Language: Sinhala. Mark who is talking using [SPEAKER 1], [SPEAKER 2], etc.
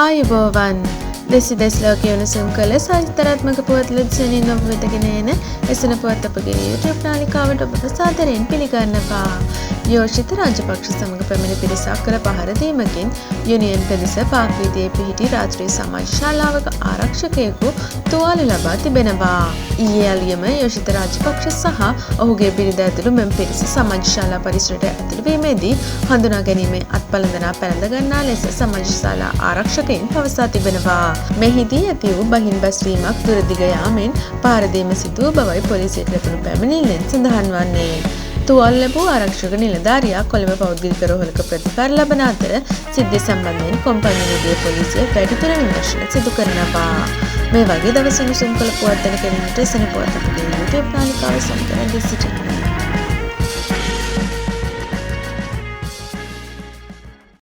[SPEAKER 1] ආයුබෝවන් දෙසි දෙස්ලෝක යුණුසුම් කළ සාහිත්‍යාත්මක පුවත් ලෙසනින් ඔබ වෙතගෙන එන එසන පුවත් අපගේ YouTube නාලිකාවට ඔබව සාදරයෙන් පිළිගන්නවා. යෝෂිත රාජපක්ෂ සමග පැමිණි පිරිසක් කළ පහර දීමකින් යුනියන් පෙදෙස පාක් වීදියේ පිහිටි රාත්‍රී සමාජ ශාලාවක ආරක්ෂකයෙකු තුවාල ලබා තිබෙනවා. ඊයේ අලුයම යෝෂිත රාජපක්ෂ සහ ඔහුගේ බිරිඳ ඇතුළු මෙම පිරිස සමාජ ශාලා පරිසරයට ඇතුළු වීමේදී හඳුනා ගැනීමේ අත්පලඳනා පැළඳ ගන්නා ලෙස සමාජ ශාලා ආරක්ෂකයින් පවසා තිබෙනවා. මෙහිදී ඇති වූ බහින් බැස්වීමක් දුරදිග යාමෙන් පහර දීම සිදු වූ බවයි පොලිසියට ලැබුණු පැමිණිල්ලෙන් සඳහන් වන්නේ. තුවාල ලැබූ ආරක්ෂක නිලධාරියා කොළඹ පෞද්ගලික රෝහලක ප්‍රතිකාර ලබන අතර සිද්ධිය සම්බන්ධයෙන් කොම්පැනි නිලධාරී පොලිසිය වැඩිදුර විමර්ශන සිදු කරනවා. මේ වගේ දවස් උණුසුම් කළ පුවත් දැන ගැනීමට එසන පුවත් අපගේ YouTube නාලිකාව සමග රැඳී සිටින්න.